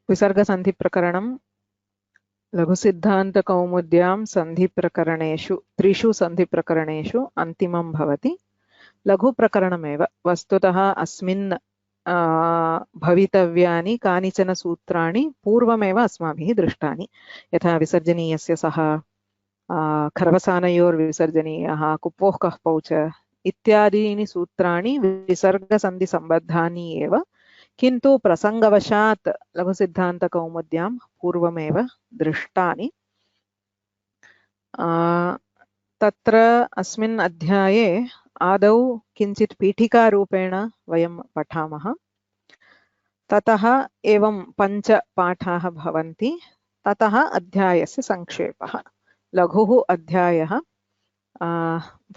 विसर्गसन्धिप्रकरणं लघुसिद्धान्तकौमुद्यां सन्धिप्रकरणेषु त्रिषु सन्धिप्रकरणेषु अन्तिमं भवति। लघुप्रकरणमेव वस्तुतः अस्मिन् भवितव्यानि कानिचन सूत्राणि पूर्वमेव अस्माभिः दृष्टानि, यथा विसर्जनीयस्य सः, खरवसानयोर्विसर्जनीयः, कुप्पोः कः पौच इत्यादीनि सूत्राणि विसर्गसन्धिसम्बद्धानि एव, किन्तु प्रसंगवशात् लघुसिद्धान्तकौमुद्यां पूर्वमेव दृष्टानि। तत्र अस्मिन् अध्याये आदौ किञ्चित् पीठिकारूपेण वयं पठामः, ततः एवं 5 पाठाः भवन्ति, ततः अध्यायस्य संक्षेपः। लघुः अध्यायः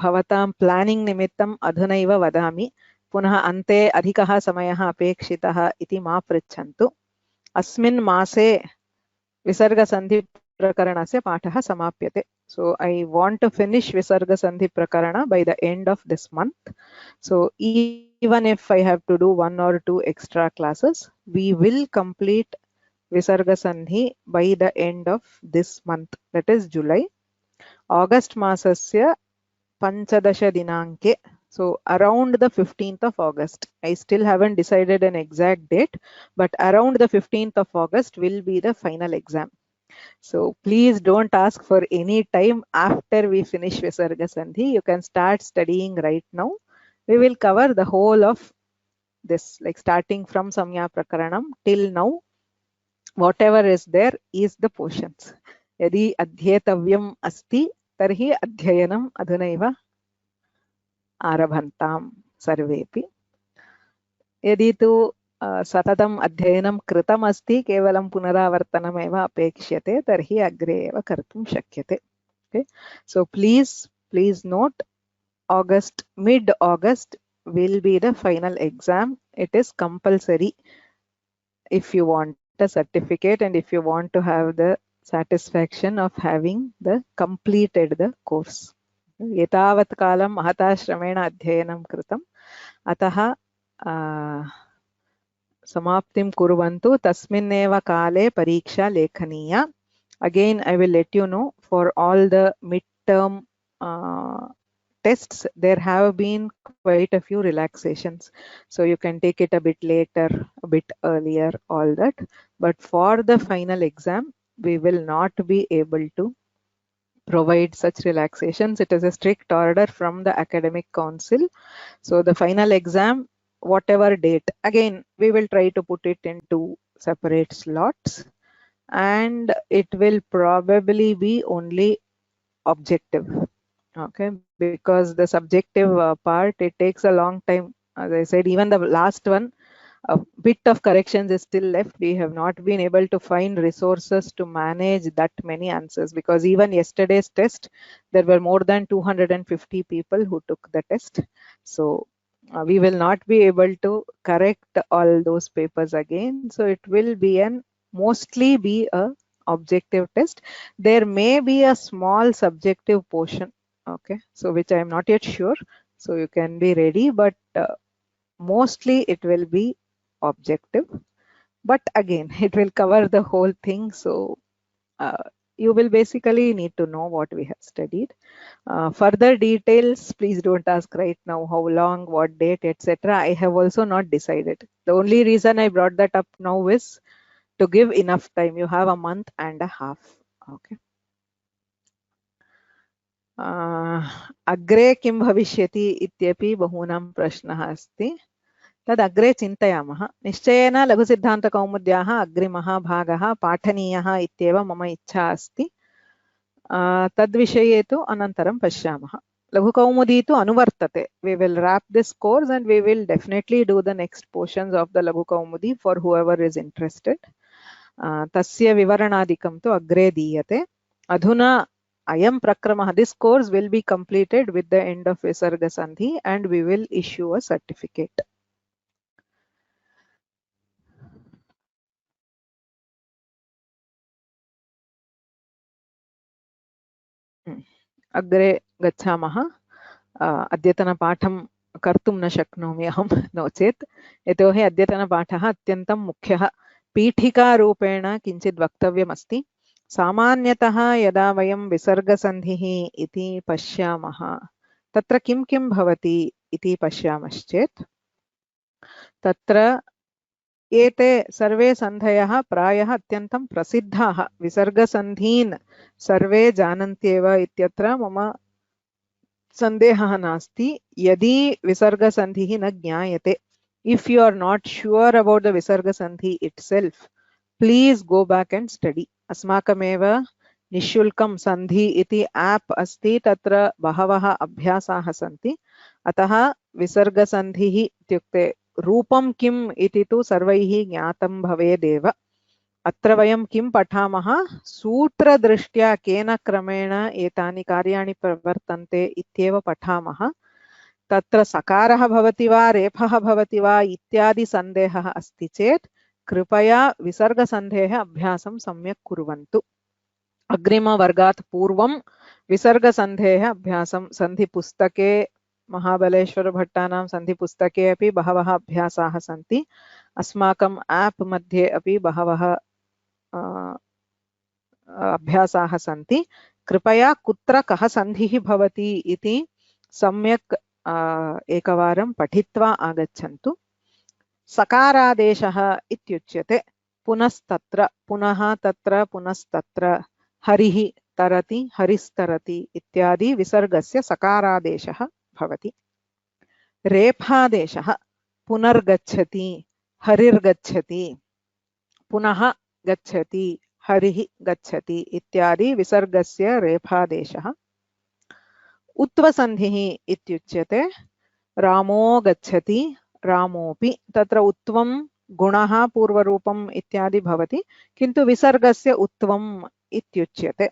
भवतां प्लानिङ्ग् निमित्तम् अधुनैव वदामि, पुनः अन्ते अधिकः समयः अपेक्षितः इति मा पृच्छन्तु। अस्मिन् मासे विसर्गसन्धिप्रकरणस्य पाठः समाप्यते. So I want to finish Visarga Prakarana by the end of this month. So even if I have to do 1 or 2 extra classes, we will complete Visarga Sandhi by the end of this month, that is July. August masasya Panchadasha Dinanke, so around the 15th of August. I still haven't decided an exact date, but around the 15th of August will be the final exam. So please don't ask for any time after we finish Visarga Sandhi. You can start studying right now. We will cover the whole of this, like starting from Samya Prakaranam till now. Whatever is there is the portions. Yadi adhyetavyam asti tarhi adhyayanam adhunaiva arabhantam sarvepi. Yadi tu सततम् अध्ययनं कृतम् अस्ति, केवलं पुनरावर्तनमेव अपेक्ष्यते, तर्हि अग्रे एव कर्तुं शक्यते. Okay, so please note, August, mid-August will be the final exam. It is compulsory if you want a certificate and if you want to have the satisfaction of having the completed the course. एतावत् कालं महता श्रमेण अध्ययनं कृतम्, अतः समाप्तिं कुर्वन्तु। तस्मिन्नेव काले परीक्षा लेखनीया. Again, I will let you know, for all the mid-term tests, there have been quite a few relaxations. So you can take it a bit later, a bit earlier, all that. But for the final exam, we will not be able to provide such relaxations. It is a strict order from the academic council. So the final exam, whatever date, again we will try to put it into separate slots, and it will probably be only objective. Okay, because the subjective part, it takes a long time. As I said, even the last one, a bit of corrections is still left. We have not been able to find resources to manage that many answers, because even yesterday's test, there were more than 250 people who took the test. So we will not be able to correct all those papers again. So it will be mostly be a objective test. There may be a small subjective portion, okay, so which I am not yet sure. So you can be ready, but mostly it will be objective. But again, it will cover the whole thing. So you will basically need to know what we have studied. Further details, please don't ask right now, how long, what date, etc. I have also not decided. The only reason I brought that up now is to give enough time. You have a month and a half. Okay. अग्रे किं भविष्यति इत्यपि बहूनां प्रश्नः अस्ति. तद् अग्रे चिन्तयामः. निश्चयेन लघुसिद्धान्तकौमुद्याः अग्रिमः भागः पाठनीयः इत्येव मम इच्छा अस्ति. तद्विषये तु अनन्तरं पश्यामः. लघुकौमुदी तु अनुवर्तते. We will wrap this course and we will definitely do the next portions of the Laghukaumudi for whoever is interested. तस्य विवरणादिकं तु अग्रे दीयते. अधुना अयं प्रक्रमः, this course will be completed with the end of Visarga Sandhi and we will issue a certificate. अग्रे गच्छामः. अद्यतनपाठं कर्तुं न शक्नोमि अहं, नो चेत्, यतोहि अद्यतनपाठः अत्यन्तं मुख्यः. पीठिकारूपेण किञ्चित् वक्तव्यमस्ति। सामान्यतः यदा वयं विसर्गसन्धिः इति पश्यामः तत्र किं किं भवति इति पश्यामश्चेत् तत्र एते सर्वे सन्धयः प्रायः अत्यन्तं प्रसिद्धाः। विसर्गसन्धीन् सर्वे जानन्त्येव इत्यत्र मम सन्देहः नास्ति। यदि विसर्गसन्धिः न ज्ञायते, if you are not sure about the visarga sandhi itself, please go back and study. अस्माकमेव निःशुल्कं सन्धि इति ऐप् अस्ति, तत्र बहवः अभ्यासाः सन्ति। अतः विसर्गसन्धिः इत्युक्ते रूपं किम् इति तु सर्वैः ज्ञातं भवेदेव। अत्र वयं किं पठामः, सूत्रदृष्ट्या केन क्रमेण एतानि कार्याणि प्रवर्तन्ते इत्येव पठामः। तत्र सकारः भवति वा रेफः भवति वा इत्यादि सन्देहः अस्ति चेत् कृपया विसर्गसन्धेः अभ्यासं सम्यक् कुर्वन्तु। अग्रिमवर्गात् पूर्वं विसर्गसन्धेः अभ्यासं सन्धिपुस्तके, महाबलेश्वरभट्टानां सन्धिपुस्तके अपि बहवः अभ्यासाः सन्ति। अस्माकं ऐप् मध्ये अपि बहवः अभ्यासाः सन्ति। कृपया कुत्र कः सन्धिः भवति इति सम्यक् एकवारं पठित्वा आगच्छन्तु। सकारादेशः इत्युच्यते पुनस्तत्र, पुनः तत्र, पुनस्तत्र, हरिः तरति, हरिस्तरति इत्यादि विसर्गस्य सकारादेशः भवति। रेफादेशः पुनर्गच्छति, हरिर्गच्छति, पुनः गच्छति, हरिः गच्छति इत्यादि विसर्गस्य रेफादेशः। उत्वसन्धिः इत्युच्यते रामो गच्छति, रामोऽपि, तत्र उत्वं गुणः पूर्वरूपम् इत्यादि भवति, किन्तु विसर्गस्य उत्वम् इत्युच्यते।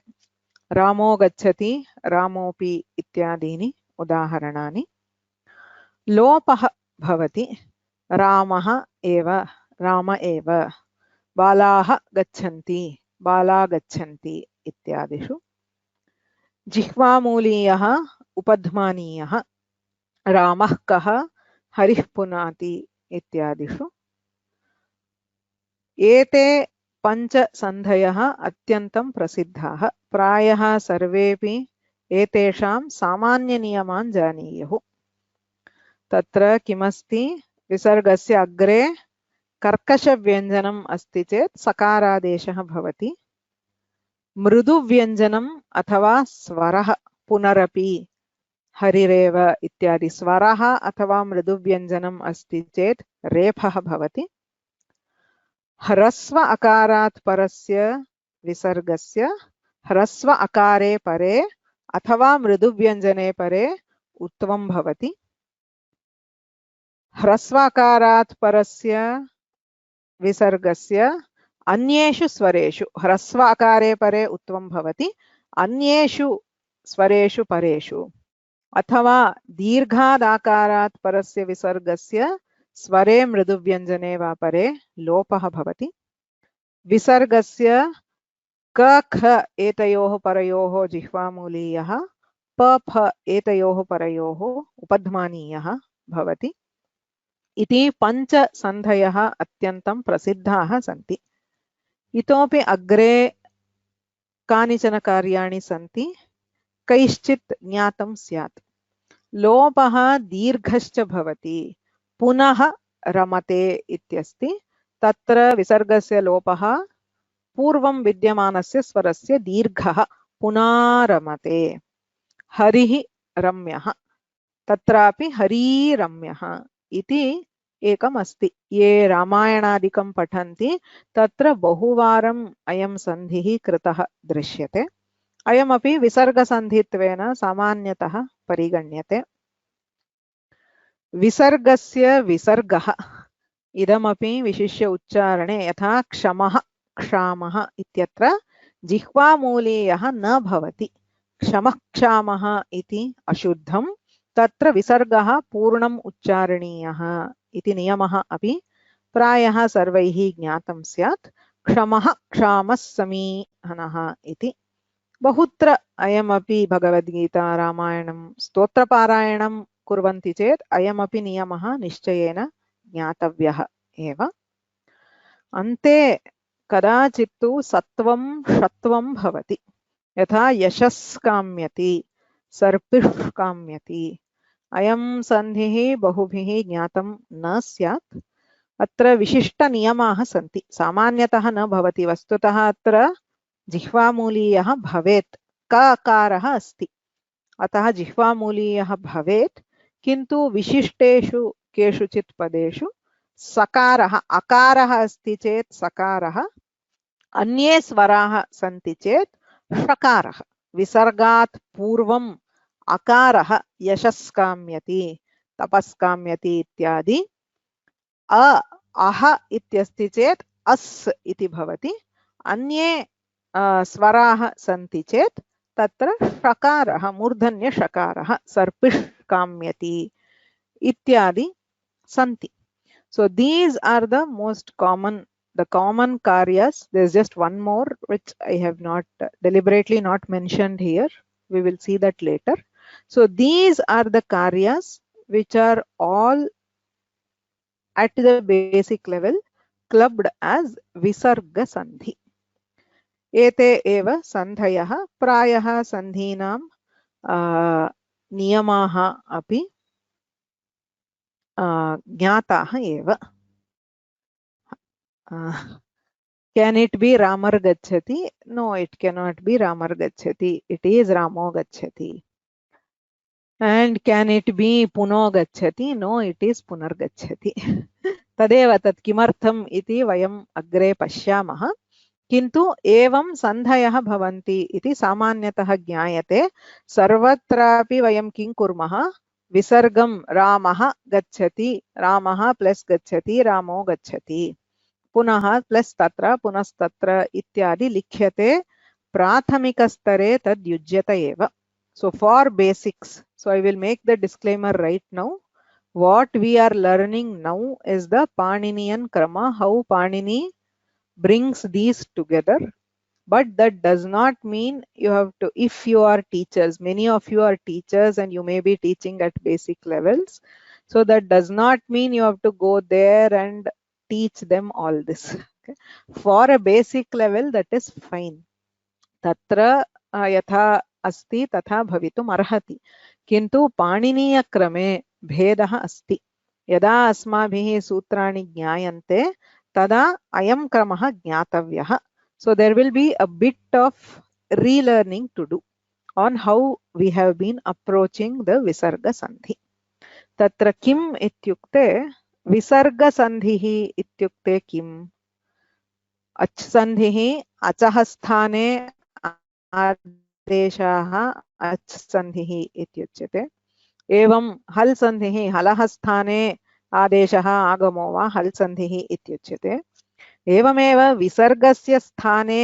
रामो गच्छति, रामोऽपि इत्यादीनि उदाहरणानि। लोपः भवति रामः एव, राम एव, बालाः गच्छन्ति, बाला गच्छन्ति इत्यादिषु। जिह्वामूलीयः उपध्मानीयः, रामः कः, हरिः पुनाति इत्यादिषु। एते पञ्चसन्धयः अत्यन्तं प्रसिद्धाः। प्रायः सर्वेपि एतेषां सामान्यनियमान् जानीयुः। तत्र किमस्ति, विसर्गस्य अग्रे कर्कशव्यञ्जनम् अस्ति चेत् सकारादेशः भवति। मृदुव्यञ्जनम् अथवा स्वरः, पुनरपि, हरिरेव इत्यादि स्वरः अथवा मृदुव्यञ्जनम् अस्ति चेत् रेफः भवति। ह्रस्व अकारात् परस्य विसर्गस्य ह्रस्व अकारे परे अथवा मृदुव्यञ्जने परे उत्वं भवति। ह्रस्व अकारात् परस्य विसर्गस्य अन्येषु स्वरेषु, ह्रस्व अकारे परे उत्वं भवति, अन्येषु स्वरेषु परेषु, अथवा दीर्घादाकारात् परस्य विसर्गस्य स्वरे मृदुव्यञ्जने वा परे लोपः भवति। विसर्गस्य क ख एतयोः परयोः जिह्वामूलीयः, प फ एतयोः परयोः उपध्मानीयः भवति। इति पञ्चसन्धयः अत्यन्तं प्रसिद्धाः सन्ति। इतोपि अग्रे कानिचन कार्याणि सन्ति, कैश्चित् ज्ञातं स्यात्। लोपः दीर्घश्च भवति, पुनः रमते इत्यस्ति। तत्र विसर्गस्य लोपः पूर्वं विद्यमानस्य स्वरस्य दीर्घः, पुनारमते। हरिः रम्यः, तत्रापि हरीरम्यः इति एकम् अस्ति। ये रामायणादिकं पठन्ति तत्र बहुवारम् अयं सन्धिः कृतः दृश्यते। अयमपि विसर्गसन्धित्वेन सामान्यतः परिगण्यते। विसर्गस्य विसर्गः इदमपि विशिष्य उच्चारणे, यथा क्षमः, क्षामः इत्यत्र जिह्वामूलीयः न भवति। क्षमः क्षामः इति अशुद्धं, तत्र विसर्गः पूर्णम् उच्चारणीयः इति नियमः अपि प्रायः सर्वैः ज्ञातं स्यात्। क्षमः क्षामः समीहनः इति। बहुत्र अयमपि भगवद्गीता, रामायणं, स्तोत्रपारायणं कुर्वन्ति चेत् अयमपि नियमः निश्चयेन ज्ञातव्यः एव। अन्ते कदाचित्तु सत्वं षत्वं भवति यथा यशस्काम्यति सर्पिष्काम्यति अयं सन्धिः बहुभिः ज्ञातं न स्यात् अत्र विशिष्टनियमाः सन्ति सामान्यतः न भवति वस्तुतः अत्र जिह्वामूलीयः भवेत् ककारः अस्ति अतः जिह्वामूलीयः भवेत् किन्तु विशिष्टेषु केषुचित् पदेषु सकारः अकारः अस्ति चेत् सकारः अन्ये स्वराः सन्ति चेत् षकारः विसर्गात् पूर्वम् अकारः यशस्काम्यति तपस्काम्यति इत्यादि अह इत्यस्ति चेत् अस् इति भवति अन्ये स्वराः सन्ति चेत् तत्र षकारः मूर्धन्यषकारः सर्पिष्काम्यति इत्यादि सन्ति. So these are the most common, the common karyas. There's just one more which I have not deliberately not mentioned here. We will see that later. So these are the karyas which are all at the basic level clubbed as visarga sandhi. Ete eva sandhayah prayah sandhinam niyamaha api ज्ञाताः एव. Can it be Ramar gacchati? No, it cannot be Ramar gacchati. It is Ramo gacchati. And can it be Puno gacchati? No, it is Punar gacchati. Tadeva tat kimartham iti vayam agre pashyamah. Kintu evam sandhayah bhavanti iti samanyatah jnayate. Sarvatrapi vayam king kurmaha. Visargam Ramaha gacchati. Ramaha plus gacchati. Ramo gacchati. पुनः plus तत्र पुनस्तत्र इत्यादि लिख्यते प्राथमिकस्तरे तद् युज्यत एव. So for basics, so I will make the disclaimer right now. What we are learning now is the Paninian Krama, how Panini brings these together. But that does not mean you have to, if you are teachers, many of you are teachers and you may be teaching at basic levels. So that does not mean you have to go there and teach them all this. Okay? For a basic level, that is fine. Tatra yatha asti tatha bhavitum arhati. Kintu paniniya krame bhedah asti. Yada asmabhihi sutrani jnayante tada ayam kramaha jnatavyah. So there will be a bit of relearning to do on how we have been approaching the visarga sandhi. Tatra kim ityukte visarga sandhihi ityukte kim? Ach sandhihi achah sthane आदेशाः अच् सन्धिः इत्युच्यते. एवं हल् सन्धिः हलः स्थाने आदेशः आगमो वा हल् सन्धिः इत्युच्यते. एवमेव विसर्गस्य स्थाने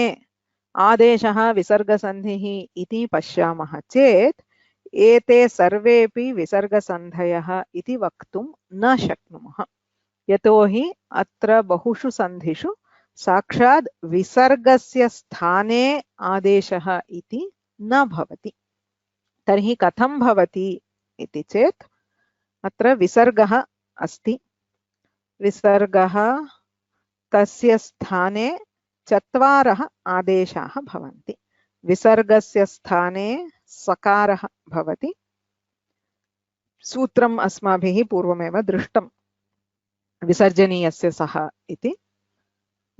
आदेशः विसर्गसन्धिः इति पश्यामः चेत् एते सर्वेपि विसर्गसन्धयः इति वक्तुं न शक्नुमः. यतोहि अत्र बहुषु सन्धिषु साक्षात् विसर्गस्य स्थाने आदेशः इति न भवति. तर्हि कथं भवति इति चेत् अत्र विसर्गः अस्ति. विसर्गः तस्य स्थाने चत्वारः आदेशाः भवन्ति. विसर्गस्य स्थाने सकारः भवति. सूत्रम् अस्माभिः पूर्वमेव दृष्टं विसर्जनीयस्य सः इति.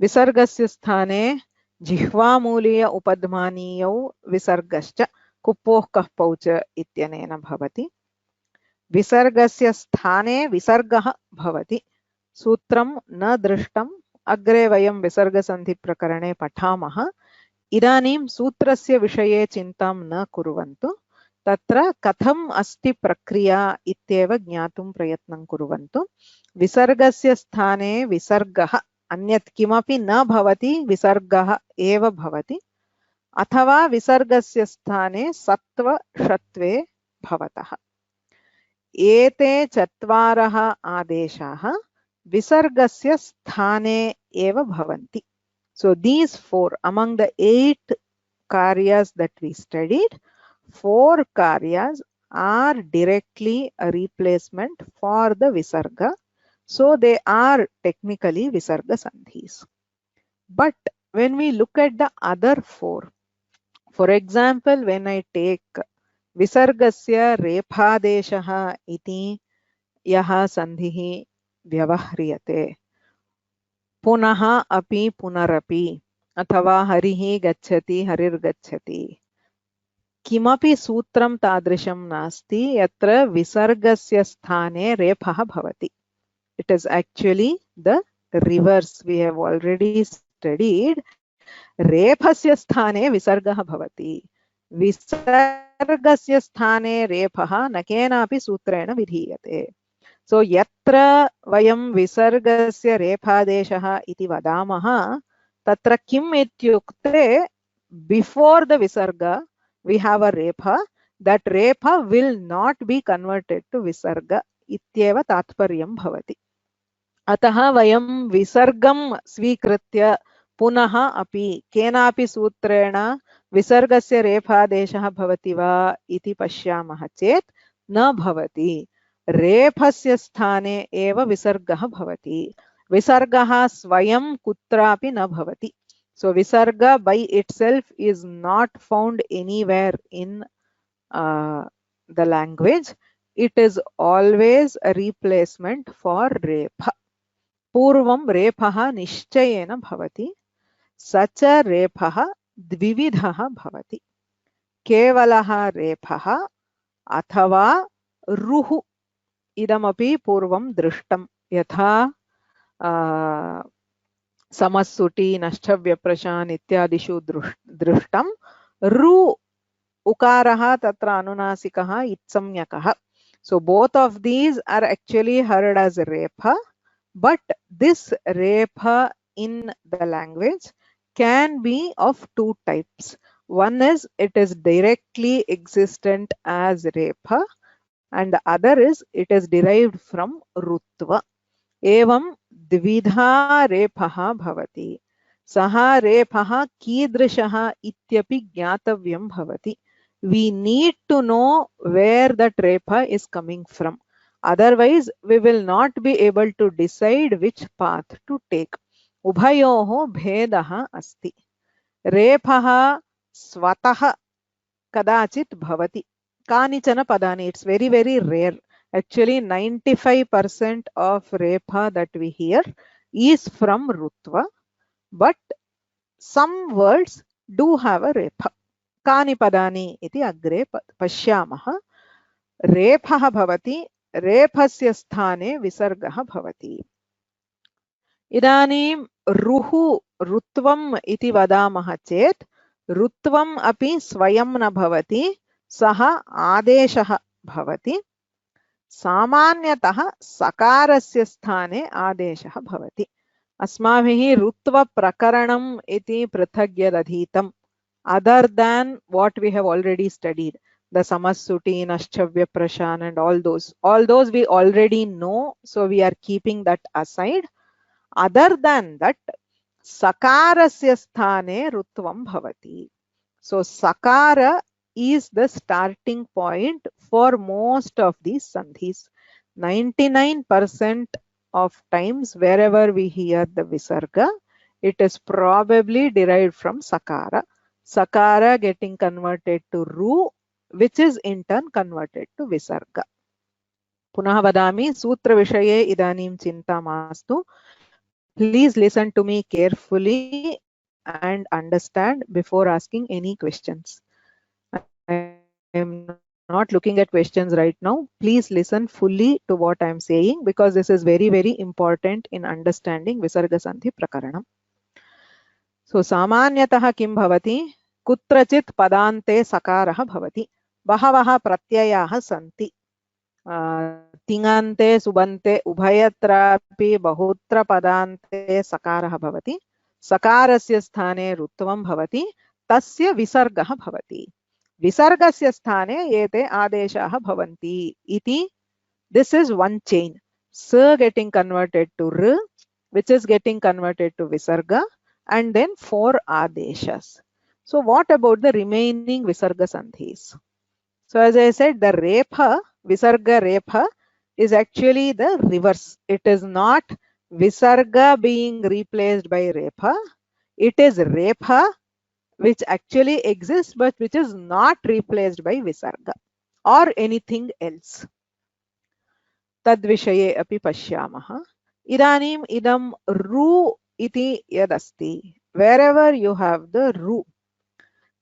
विसर्गस्य स्थाने जिह्वामूलीय उपध्मानीयौ विसर्गश्च कुप्पोः कः पौच इत्यनेन भवति. विसर्गस्य स्थाने विसर्गः भवति. सूत्रं न दृष्टम्. अग्रे वयं विसर्गसन्धिप्रकरणे पठामः. इदानीं सूत्रस्य विषये चिन्तां न कुर्वन्तु. तत्र कथम् अस्ति प्रक्रिया इत्येव ज्ञातुं प्रयत्नं कुर्वन्तु. विसर्गस्य स्थाने विसर्गः अन्यत् किमपि न भवति, विसर्गः एव भवति. अथवा विसर्गस्य स्थाने सत्व षत्वे भवतः. एते चत्वारः आदेशाः विसर्गस्य स्थाने एव भवन्ति. So these four, among the 8 karyas that we studied, 4 karyas are directly a replacement for the visarga. So they are technically visarga sandhis. But when we look at the other four, for example, when I take विसर्गस्य रेफादेशः इति यः सन्धिः व्यवह्रियते, पुनः अपि पुनरपि अथवा हरिः गच्छति हरिर्गच्छति, किमपि सूत्रं तादृशं नास्ति यत्र विसर्गस्य स्थाने रेफः भवति. It is actually the reverse. We have already studied. रेफस्य स्थाने विसर्गः भवति. विसर्गस्य स्थाने रेफः न केनापि सूत्रेण विधीयते. So यत्र वयं विसर्गस्य रेफादेशः इति वदामः, तत्र किम् इत्युक्ते, before the visarga we have a repa. That repa will not be converted to visarga इत्येव तात्पर्यं भवति. अतः वयं विसर्गं स्वीकृत्य पुनः अपि केनापि सूत्रेण विसर्गस्य रेफादेशः भवति वा इति पश्यामः चेत् न भवति. रेफस्य स्थाने एव विसर्गः भवति. विसर्गः स्वयं कुत्रापि न भवति. So visarga by itself is not found anywhere in the language. It is always a replacement for repa. पूर्वं रेफः निश्चयेन भवति, स च रेफः द्विविधः भवति. केवलः रेफः अथवा रुः इदमपि पूर्वं दृष्टं. यथा समस्सुटि नश्चव्यप्रशान् इत्यादिषु दृष्टं. रु उकारः तत्र अनुनासिकः इत्संज्ञकः. So both of these are actually heard as repa. But this repa in the language can be of two types. One is it is directly existent as repa, and the other is it is derived from rutva. एवं द्विधा रेफः भवति. सः रेफः कीदृशः इत्यपि ज्ञातव्यं भवति. We need to know where that repa is coming from. Otherwise, we will not be able to decide which path to take. उभयोः भेदः अस्ति. रेफः स्वतः कदाचित् भवति. कानिचन पदानि, it's very very rare. Actually 95% of repa that we hear is from rutva, but some words do have a repa. कानि पदानि इति अग्रे पश्यामः. रेफः भवति, रेफस्य स्थाने विसर्गः भवति. इदानीं रुः रुत्वम् इति वदामः चेत् रुत्वम् अपि स्वयं न भवति, सः आदेशः भवति. सामान्यतः सकारस्य स्थाने आदेशः भवति. अस्माभिः रुत्वप्रकरणम् इति पृथक् यदधीतम्, other than what we have already studied, the samassuti, naschavyaprashan and all those we already know, so we are keeping that aside. Other than that, sakarasya sthane rutvam bhavati. So sakara is the starting point for most of these sandhis. 99% of times wherever we hear the visarga, it is probably derived from sakara. Sakara getting converted to ru, which is in turn converted to visarga. Punah vadami, sutra vishaye idanim chinta mastu. Please listen to me carefully and understand before asking any questions. I am not looking at questions right now. Please listen fully to what I am saying, because this is very very important in understanding visarga sandhi prakaranam. So सामान्यतः किं भवति, कुत्रचित् पदान्ते सकारः भवति. बहवः प्रत्ययाः सन्ति. तिङन्ते सुबन्ते उभयत्रापि बहुत्र पदान्ते सकारः भवति. सकारस्य स्थाने रुत्वं भवति, तस्य विसर्गः भवति. विसर्गस्य स्थाने एते आदेशाः भवन्ति इति. This is one chain. S getting converted to R, which is getting converted to visarga, and then 4 adeshas. So what about the remaining visarga sandhis? So as I said, the repa, visarga repa, is actually the reverse. It is not visarga being replaced by repa. It is repha, which actually exists but which is not replaced by visarga or anything else. तद्विषये अपि पश्यामः. इदानीम् इदं रू इति यदस्ति, wherever you have the ru,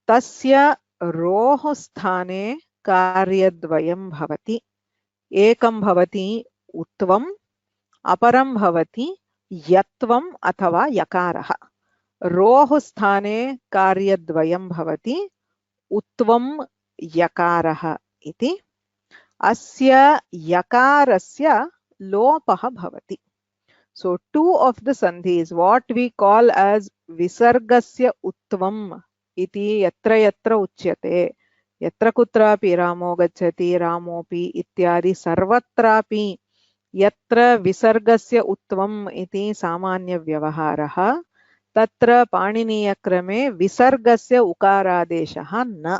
तस्य रोः स्थाने कार्यद्वयं भवति. एकं भवति उत्वम्, अपरं भवति यत्वम् अथवा यकारः. रोः स्थाने कार्यद्वयं भवति, उत्वं यकारः इति. अस्य यकारस्य लोपः भवति. So two of the sandhis, what we call as visargasya utvam iti yatra yatra uchyate, yatra kutrapi ramo gacchati ramopi ityadi sarvatrapi yatra visargasya utvam iti samanya vyavaharaha, तत्र पाणिनीयक्रमे विसर्गस्य उकारादेशः न,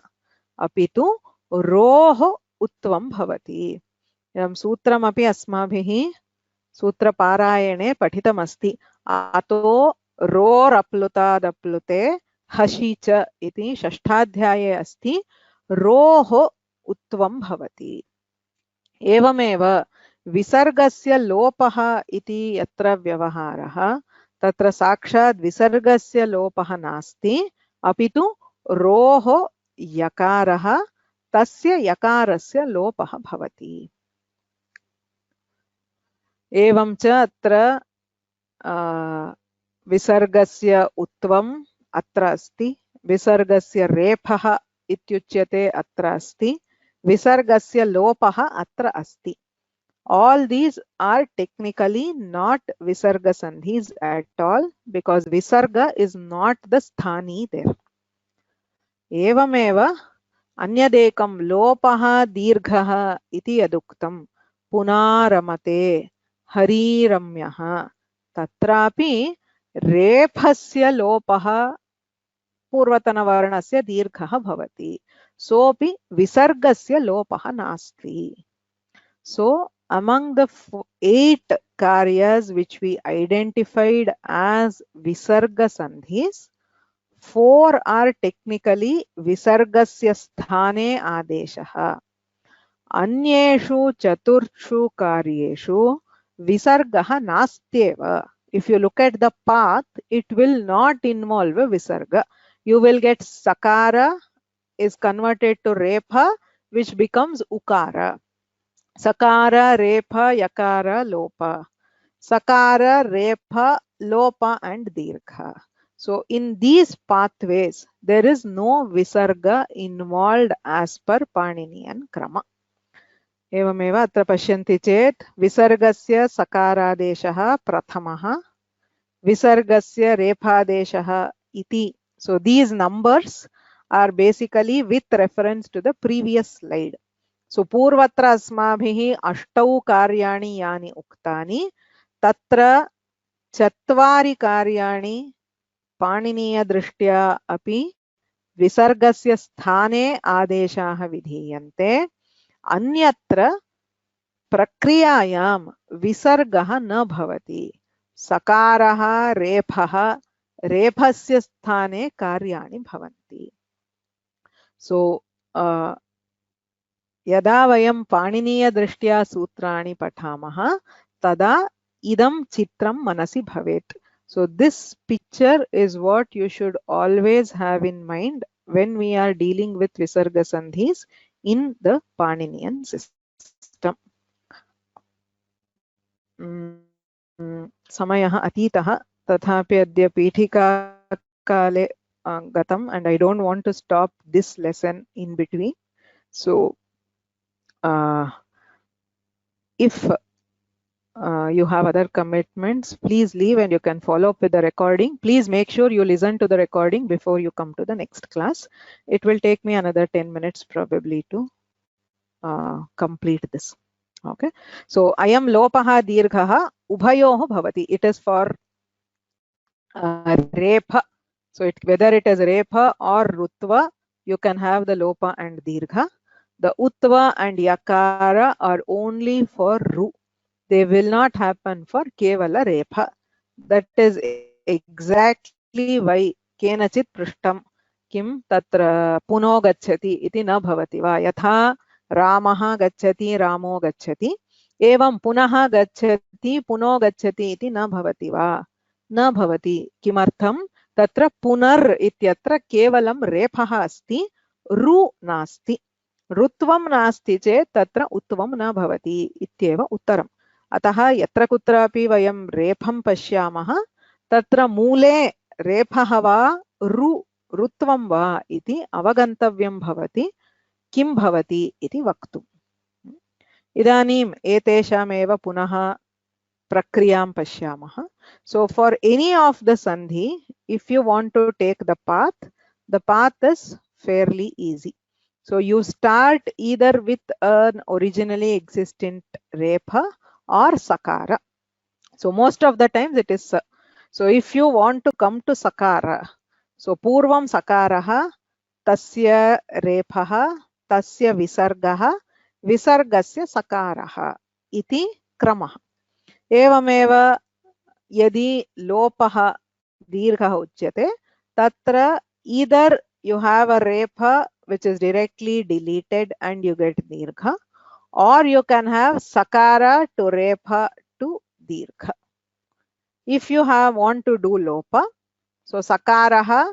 अपितु रोः उत्वं भवति. एवं सूत्रमपि अस्माभिः सूत्रपारायणे पठितमस्ति. अतो रोरप्लुतादप्लुते हसि च इति षष्ठाध्याये अस्ति. रोः उत्वं भवति. एवमेव विसर्गस्य लोपः इति यत्र व्यवहारः, तत्र साक्षात् विसर्गस्य लोपः नास्ति, अपितु रोः यकारः, तस्य यकारस्य लोपः भवति. एवं च अत्र विसर्गस्य उत्वम् अत्र अस्ति, विसर्गस्य रेफः इत्युच्यते अत्र अस्ति, विसर्गस्य लोपः अत्र अस्ति. All these are technically not visarga sandhis at all, because visarga is not the sthani there. एवमेव अन्यदेकं लोपः दीर्घः इति यदुक्तं, पुनारमते हरिरम्यः, तत्रापि रेफस्य लोपः पूर्वतनवर्णस्य दीर्घः भवति, सोऽपि विसर्गस्य लोपः नास्ति. So among the 8 karyas which we identified as visarga sandhis, 4 are technically visargasya sthane adeshah. Anyeshu chaturchu karyeshu visargah nastyeva. If you look at the path, it will not involve a visarga. You will get sakara is converted to repha, which becomes ukara. Sakara, repha, yakara, lopa. Sakara, repha, lopa and dirgha. So in these pathways, there is no visarga involved as per Paninian krama. एवमेव अत्र पश्यन्ति चेत् विसर्गस्य सकारादेशः प्रथमः, विसर्गस्य रेफादेशः इति. So these numbers are basically with reference to the previous slide. So पूर्वत्र अस्माभिः 8 कार्याणि यानि उक्तानि, तत्र 4 कार्याणि पाणिनीयदृष्ट्या अपि विसर्गस्य स्थाने आदेशाः विधीयन्ते. अन्यत्र प्रक्रियायां विसर्गः न भवति. सकारः, रेफः, रेफस्य स्थाने कार्याणि भवन्ति. So यदा वयं पाणिनीयदृष्ट्या सूत्राणि पठामः, तदा इदं चित्रं मनसि भवेत्. So this picture is what you should always have in mind when we are dealing with visarga sandhis in the Paninian system. समयः अतीतः, तथापि अद्य पीठिकाकाले गतम्, and I don't want to stop this lesson in between. So if you have other commitments, please leave and you can follow up with the recording. Please make sure you listen to the recording before you come to the next class. It will take me another 10 minutes probably to complete this. Okay. So ayam lopaha dirghaha ubhayoh bhavati. It is for repha. So whether it is repha or rutva, you can have the lopa and dirgha. The utva and yakara are only for ru. They will not happen for kevala repha. That is exactly directly why केनचित् पृष्टं किं तत्र पुनो गच्छति इति न भवति वा यथा रामः गच्छति रामो गच्छति एवं पुनः गच्छति पुनो गच्छति इति न भवति वा न भवति किमर्थं तत्र पुनर् इत्यत्र केवलं रेफः अस्ति रु नास्ति ऋत्वं नास्ति चेत् तत्र उत्वं न भवति इत्येव उत्तरम् अतः यत्र कुत्रापि वयं रेफं पश्यामः तत्र मूले रेफः वा ऋत्वं वा इति अवगन्तव्यं भवति किं भवति इति वक्तुम् इदानीम् एतेषामेव पुनः प्रक्रियां पश्यामः so for any of the sandhi if you want to take the path is fairly easy so you start either with an originally existent repha or sakara so most of the times it is so if you want to come to sakara so purvam sakarah tasya rephah tasya visargah visargasya sakarah iti kramah एवमेव यदि लोपः दीर्घः उच्यते तत्र either you have a repha which is directly deleted and you get dirgha or you can have sakara to repha to dirgha if you want to do lopa so sakarah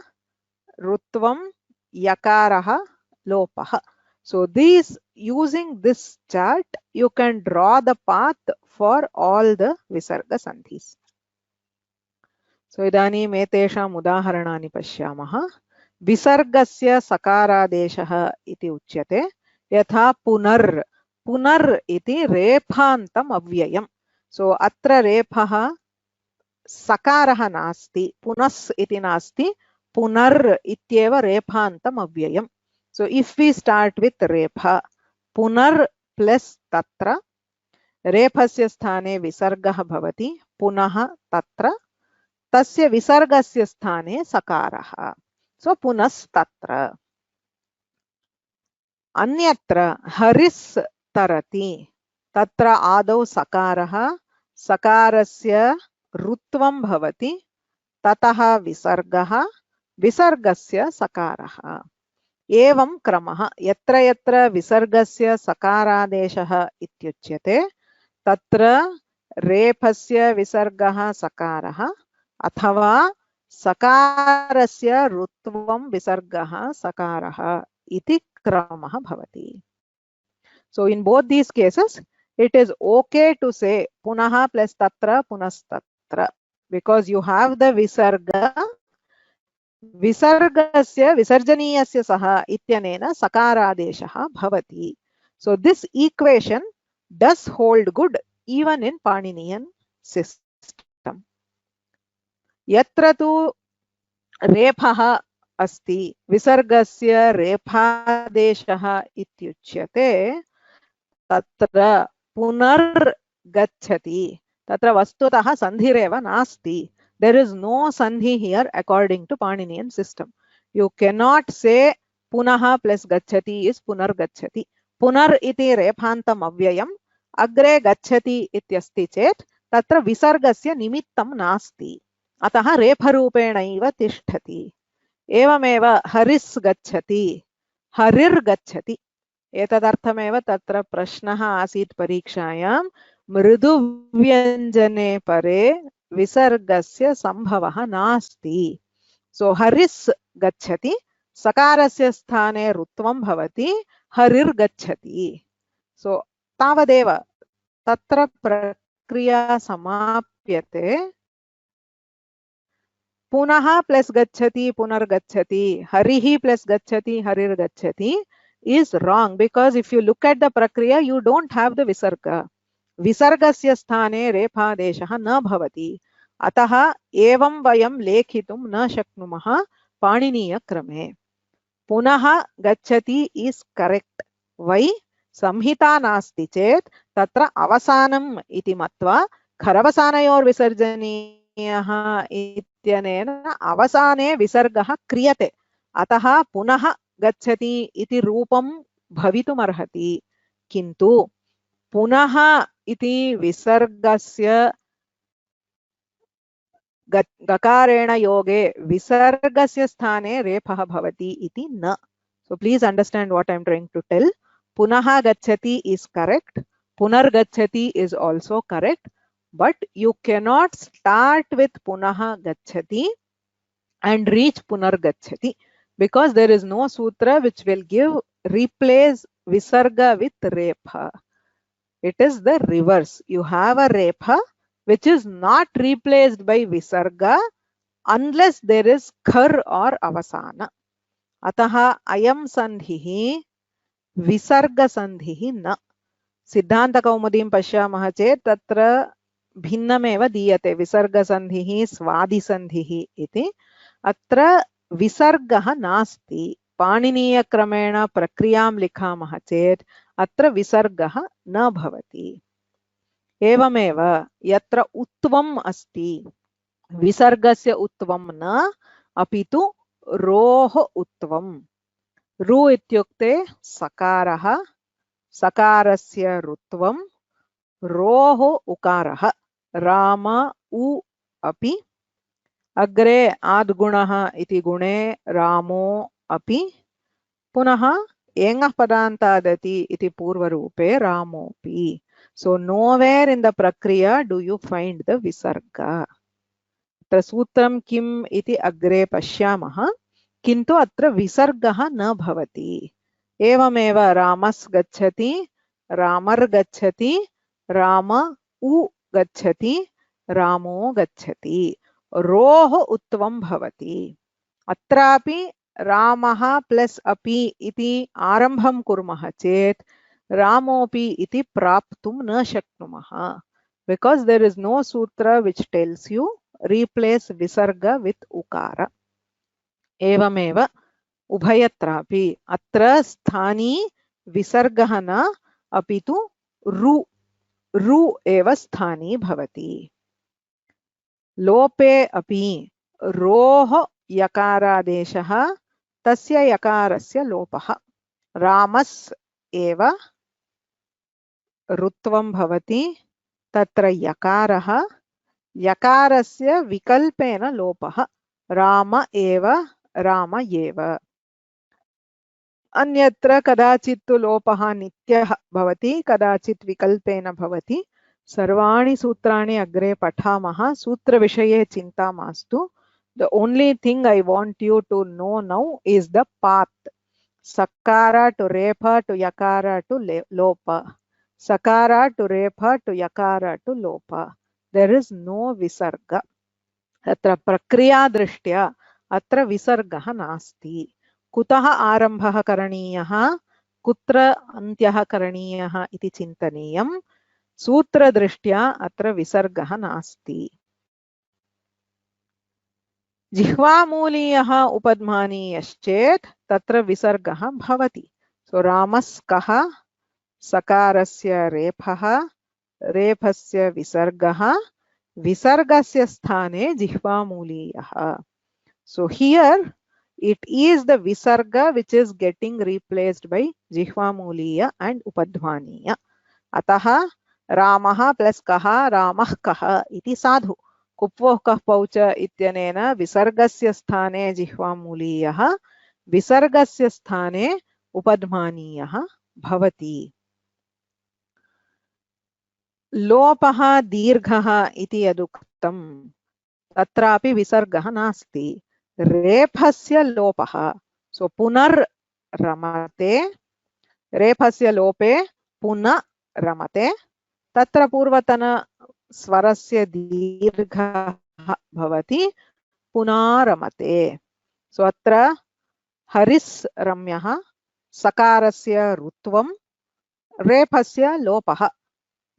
rutvam yakarah lopah so these using this chart you can draw the path for all the visarga sandhis so idanim etesham udaharanani pashyamah visargasya sakaradeshah iti uchyate yatha punar iti rephantam avyayam so atra rephah sakarah nasti punas iti nasti punar ityeva rephantam avyayam so if we start with repha punar plus tatra रेफस्य स्थाने विसर्गः भवति पुनः तत्र तस्य विसर्गस्य स्थाने सकारः सो पुनस्तत्र अन्यत्र हरिस् तरति तत्र आदौ सकारः सकारस्य ऋत्वं भवति ततः विसर्गः विसर्गस्य सकारः एवं क्रमः यत्र यत्र विसर्गस्य सकारादेशः इत्युच्यते तत्र रेफस्य विसर्गः सकारः अथवा सकारस्य ऋत्वं विसर्गः सकारः इति क्रमः भवति so in both these cases it is okay to say punah plus tatra punastatra because you have the visarga visargasya visarjaniyasya saha ityanena sakaradeshah bhavati so this equation does hold good even in Paninian system. Yatra tu rephah asti visargasya rephadeshah ityuchyate tatra punar gacchati tatra vastutah sandhireva nasti there is no sandhi here according to Paninian system. You cannot say punah plus gacchati is punar gacchati. Punar iti rephantam avyayam अग्रे गच्छति इत्यस्ति चेत् तत्र विसर्गस्य निमित्तं नास्ति अतः रेफरूपेणैव तिष्ठति एवमेव हरिस् गच्छति हरिर् गच्छति एतदर्थमेव तत्र प्रश्नः आसीत् परीक्षायां मृदुव्यञ्जने परे विसर्गस्य सम्भवः नास्ति सो हरिस् गच्छति सकारस्य स्थाने ऋत्वं भवति हरिर् गच्छति सो तावदेव तत्र प्रक्रिया समाप्यते पुनः प्लस गच्छति पुनर्गच्छति हरिः प्लस गच्छति हरिर्गच्छति is wrong because if you look at the prakriya you don't have the visarga visargasya sthane rephadeshah na bhavati atah evam vayam lekhitum na shaknumah paniniya krame punah gacchati is correct why संहिता नास्ति चेत् तत्र अवसानम् इति मत्वा खरवसानयोर् विसर्जनीयः इत्यनेन अवसाने विसर्गः क्रियते अतः पुनः गच्छति इति रूपं भवितुमर्हति किन्तु पुनः इति विसर्गस्य गकारेण योगे विसर्गस्य स्थाने रेफः भवति इति न. So please understand what I am trying to tell. Punaha gacchati is correct. Punargacchati is also correct. But you cannot start with punaha gacchati and reach punargacchati, because there is no sutra which will replace visarga with repha. It is the reverse. You have a repha which is not replaced by visarga unless there is khar or avasana. Ataha ayam sandhihi visarga sandhihi na. Siddhanta Kaumudim pashyamah chet tatra भिन्नमेव दीयते. विसर्गसन्धिः स्वादिसन्धिः इति. अत्र विसर्गः नास्ति. पाणिनीयक्रमेण प्रक्रियां लिखामः चेत् अत्र विसर्गः न भवति. एवमेव यत्र उत्वम् अस्ति, विसर्गस्य उत्वं न, अपि तु रोः उत्वम्. रु इत्युक्ते सकारः, सकारस्य रुत्वं, रोः उकारः. राम उ अपि. अग्रे आद्गुणः इति गुणे रामो अपि. पुनः एङः पदान्तादति इति पूर्वरूपे रामोपि. So nowhere in the prakriya do you find the visarga. अत्र सूत्रं किम् इति अग्रे पश्यामः, किन्तु अत्र विसर्गः न भवति. एवमेव रामस् गच्छति, रामर् गच्छति, राम उ गच्छति, रामो गच्छति. रोः उत्वं भवति. अत्रापि रामः प्लस अपि इति आरम्भं कुर्मः चेत् रामोपि इति प्राप्तुं न शक्नुमः, because there is no sutra which tells you replace visarga with ukara. एवमेव उभयत्रापि अत्र स्थानी विसर्गः न, अपि तु रु एव स्थानी भवति. लोपे अपि रोः यकारादेशः तस्य यकारस्य लोपः. रामस् एव रुत्वं भवति. तत्र यकारः, यकारस्य विकल्पेन लोपः. राम एव, राम एव. अन्यत्र कदाचित् लोपः नित्यः भवति, कदाचित् विकल्पेन भवति. सर्वाणि सूत्राणि अग्रे पठामः. सूत्रविषये चिन्ता मास्तु. The only thing I want you to know now is the path. Sakara to repha to yakara to lopa. Sakara to repha to yakara to lopa. There is no visarga. Atra prakriya drishtya atra visargah nasti. कुतः आरम्भः करणीयः, कुत्र अन्त्यः करणीयः इति चिन्तनीयं. सूत्रदृष्ट्या अत्र विसर्गः नास्ति. जिह्वामूलीयः उपध्मानीयश्चेत् तत्र विसर्गः भवति. सो रामस्कः, सकारस्य रेफः, रेफस्य विसर्गः, विसर्गस्य स्थाने जिह्वामूलीयः. So here it is the visarga which is getting replaced by jihvamuliya and upadhvaniya. Ataha Ramaha plus kaha Ramah kaha iti sadhu. Kupvoh kah paucha ityanena visargasya sthane jihvamuliyah, visargasya sthane upadhvaniyah bhavati. Lopaha dirghaha iti yaduktam. Tatrapi visargah nasti. रेफस्य लोपः. सो पुनर् रमते, रेफस्य लोपे पुनः रमते. तत्र पूर्वतन स्वरस्य दीर्घः भवति, पुनारमते. सो अत्र हरिस् रम्यः, सकारस्य रुत्वं, रेफस्य लोपः,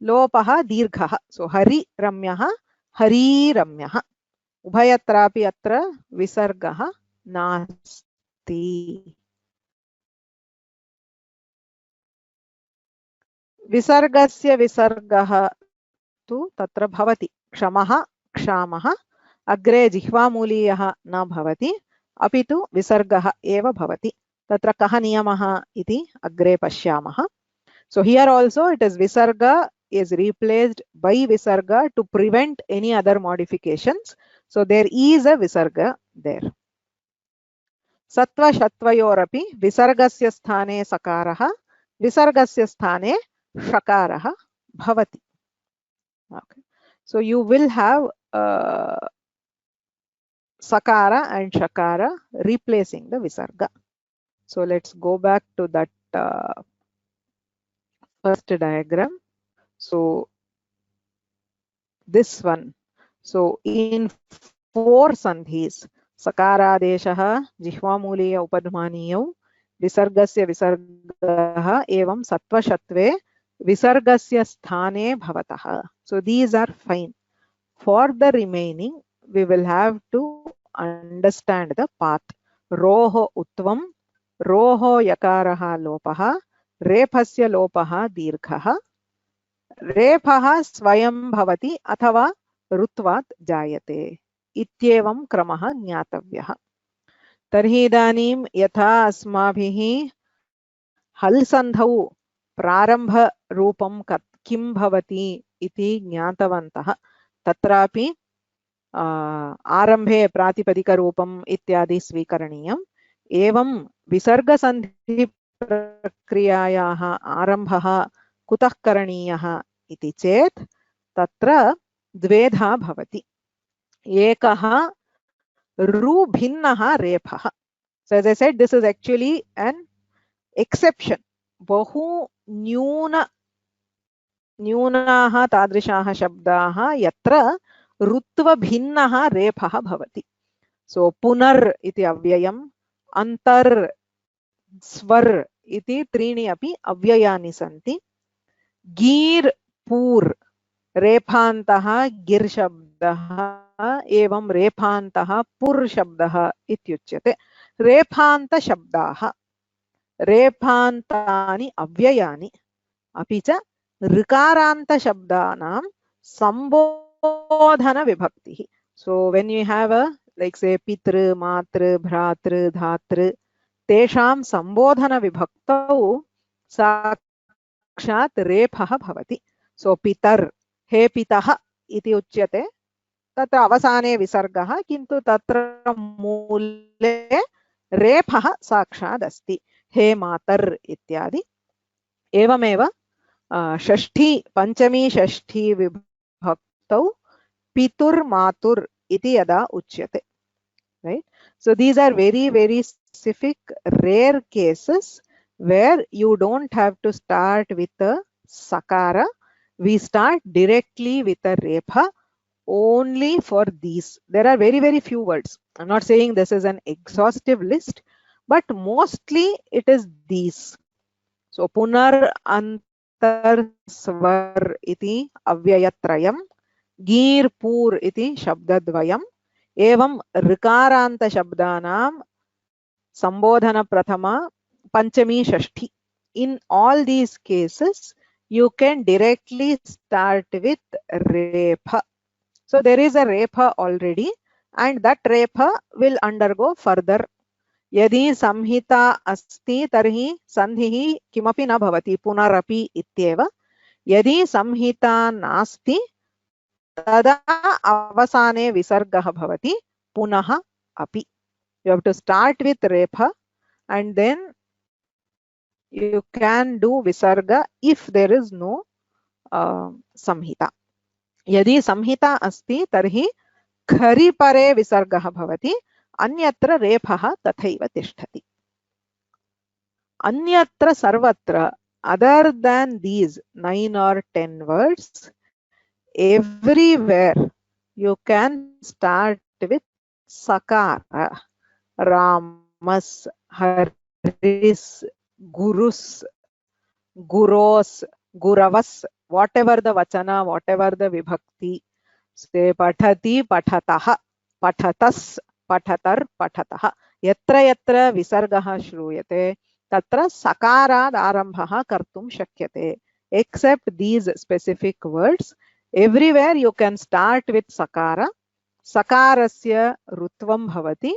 लोपः दीर्घः. सो हरि रम्यः, हरीरम्यः. उभयत्रापि अत्र विसर्गः नास्ति. विसर्गस्य विसर्गः तु तत्र भवति. क्षमः, क्षामः. अग्रे जिह्वामूलीयः न भवति, अपि तु विसर्गः एव भवति. तत्र कः नियमः इति अग्रे पश्यामः. So here also it is visarga is replaced by visarga to prevent any other modifications. So there is a visarga there. Sattva shatvayorapi visargasya sthane sakarah visargasya sthane shakarah bhavati. Okay. So you will have sakara and shakara replacing the visarga. So let's go back to that first diagram. So this one. So in 4 sandhis, sakaradeshah, jihvamooliya upadhmaniyau, visargasya visargah evam sattva shatve visargasya sthane bhavatah. So these are fine. For the remaining, we will have to understand the path. Roho utvam, roho yakaraha lopaha, rephasya lopaha dirghaha, रेफः स्वयं भवति अथवा ऋत्वात् जायते इत्येवं क्रमः ज्ञातव्यः. तर्हि इदानीं यथा अस्माभिः हल् सन्धौ प्रारम्भरूपं किं भवति इति ज्ञातवन्तः, तत्रापि आरम्भे प्रातिपदिकरूपम् इत्यादि स्वीकरणीयम्. एवं विसर्गसन्धिप्रक्रियायाः आरम्भः कुतः करणीयः इति चेत् तत्र द्वेधा भवति. एकः ऋभिन्नः रेफः. So as I said, this is actually an exception. बहु न्यूनाः तादृशाः शब्दाः यत्र ऋत्वभिन्नः रेफः भवति. So पुनर् इति अव्ययम्, अन्तर्, स्वर् इति त्रीणि अपि अव्ययानि सन्ति. गीर् पूर् रेफान्तः गिर् शब्दः एवं रेफान्तः पुर् शब्दः इत्युच्यते. रेफान्त शब्दाः रेफान्तानि अव्ययानि अपि च ऋकारान्त शब्दानां संबोधन विभक्तिः. So when you have a like say पितृ मातृ भ्रातृ धातृ तेषां संबोधन विभक्तौ साक्षात् रेफः भवति. सो पितर् हे पितः इति उच्यते, तत्र अवसाने विसर्गः, किन्तु तत्र मूले रेफः साक्षात् अस्ति. हे मातर् इत्यादि. एवमेव षष्ठी पंचमी षष्ठी विभक्तौ पितुर् मातुर् इति यदा उच्यते. Right? So these are very, very specific rare cases where you don't have to start with a sakara. We start directly with a repha only for these. There are very, very few words. I'm not saying this is an exhaustive list, but mostly it is these. So punar antar svar iti avyayatrayam, Gir पूर् इति शब्दद्वयम्, एवं ऋकारान्त शब्दानां संबोधन प्रथमा पंचमी षष्ठी. In all these cases you can directly start with repha. So there is a repha already and that repha will undergo further. यदि संहिता अस्ति तर्हि सन्धिः किमपि न भवति, पुनरपि इत्येव. यदि संहिता नास्ति तदा अवसाने विसर्गः भवति, पुनः अपि. You have to start with repha and then you can do visarga if there is no samhita. यदि संहिता अस्ति तर्हि खरि परे विसर्गः भवति, अन्यत्र रेफः तथैव तिष्ठति. अन्यत्र सर्वत्र, other than these 9 or 10 words, everywhere you can start with sakara. Ramas, Haris, Gurus, Guros, Guravas, whatever the vachana, whatever the vibhakti. Say pathati, pathatah, pathatas, pathatar, pathataha. Yatra yatra visargaha shruyate, tatra sakarad arambhaha kartum shakyate. Except these specific words, everywhere you can start with sakara. Sakarasya rutvam bhavati,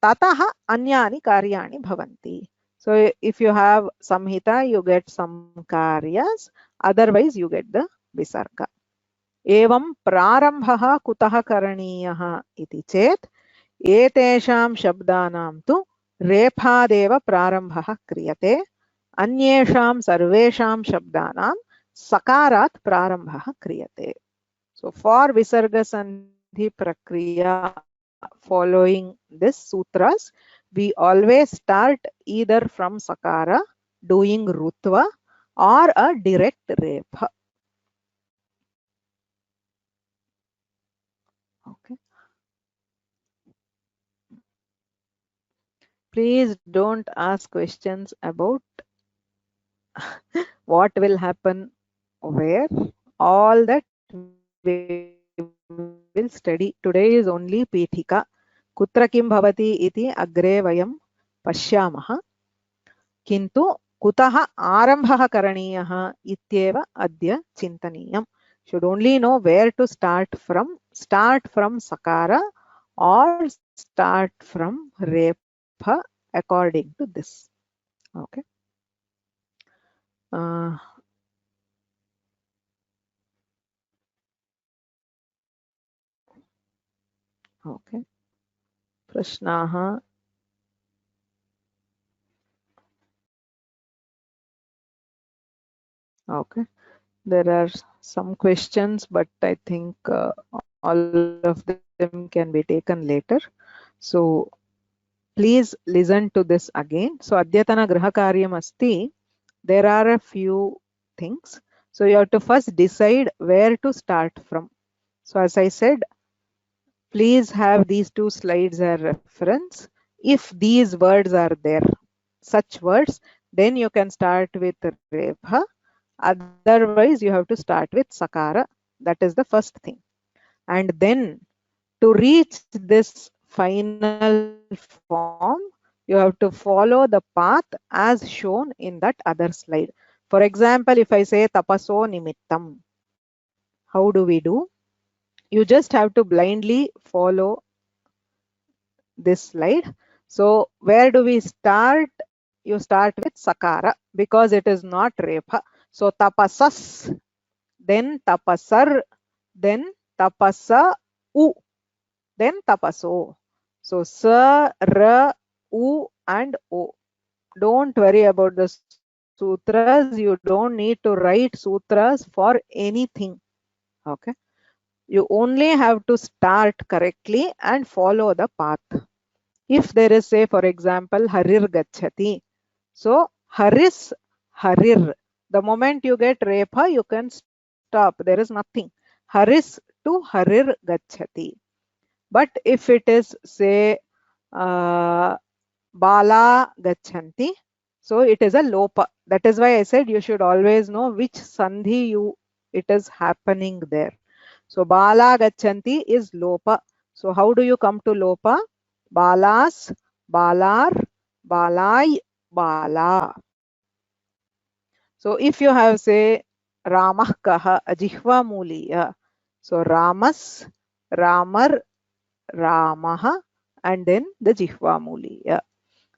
tataha anyani karyani bhavanti. So if you have samhita, you get some karyas, otherwise you get the visarga. एवं प्रारम्भः कुतः करणीयः इति चेत् एतेषां शब्दानां तु रेफादेव प्रारम्भः क्रियते, अन्येषां सर्वेषां शब्दानां सकारात् प्रारम्भः क्रियते. So for Visarga Sandhi Prakriya following this sutras, we always start either from Sakara doing Rutva or a direct Repha. Okay. Please don't ask questions about what will happen where. All that we will study. Today is only Pithika. Kutra kim bhavati iti agre vayam pashyamah. किन्तु कुतः आरम्भः करणीयः इत्येव अद्य चिन्तनीयम्. Should only know where to start from sakara or start from repha according to this. Okay. Okay. Prashnaah. Okay. There are some questions, but I think all of them can be taken later. So please listen to this again. So adyatana grahakaryam asti. There are a few things. So you have to first decide where to start from. So as I said, please have these two slides as reference. If these words are there, such words, then you can start with Rebha. Otherwise, you have to start with Sakara. That is the first thing. And then to reach this final form, you have to follow the path as shown in that other slide. For example, if I say tapaso nimittam, how do we do? You just have to blindly follow this slide. So where do we start? You start with Sakara because it is not Repha. So tapasas, then tapasar, then tapasa u, then tapaso. So sa, ra, u and o. Don't worry about the sutras. You don't need to write sutras for anything. Okay. You only have to start correctly and follow the path. If there is, say, for example, harir gachati. So haris, harir. The moment you get repha, you can stop. There is nothing. Haris to harir gachati. But if it is, say, bala gachanti, so it is a lopa. That is why I said you should always know which sandhi it is happening there. So bala gachanti is lopa. So how do you come to lopa? Balas, balar, balai, bala. So if you have, say, ramah kaha, ajihva muliya. So ramas, ramar, ramaha, and then the jihva muliya.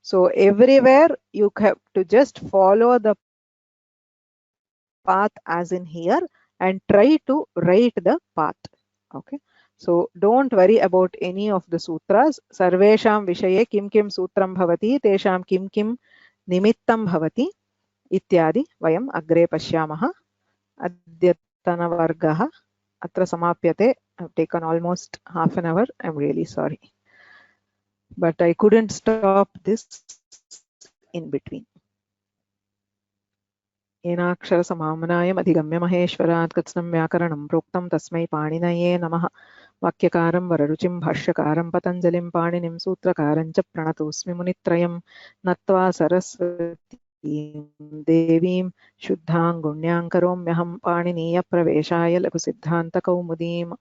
So everywhere you have to just follow the path as in here and try to write the path. Okay. So don't worry about any of the sutras. Sarvesham vishaye kim kim sutram bhavati, tesham kim kim nimittam bhavati ityadi vayam agre pashyamah. Adyatana vargah atra samapyate. I've taken almost half an hour. I'm really sorry. But I couldn't stop this in between. येनाक्षर समामनायम् अधिगम्य महेश्वरात् कृत्स्नं व्याकरणं प्रोक्तं तस्मै पाणिनये नमः. वाक्यकारं वररुचिं भाष्यकारं पतञ्जलिं पाणिनिं सूत्रकारं च प्रणतोऽस्मि मुनित्रयं नत्वा सरस्वतीं देवीं शुद्धां गुण्यां करोम्यहं पाणिनीयप्रवेशाय लघुसिद्धान्तकौमुदीम्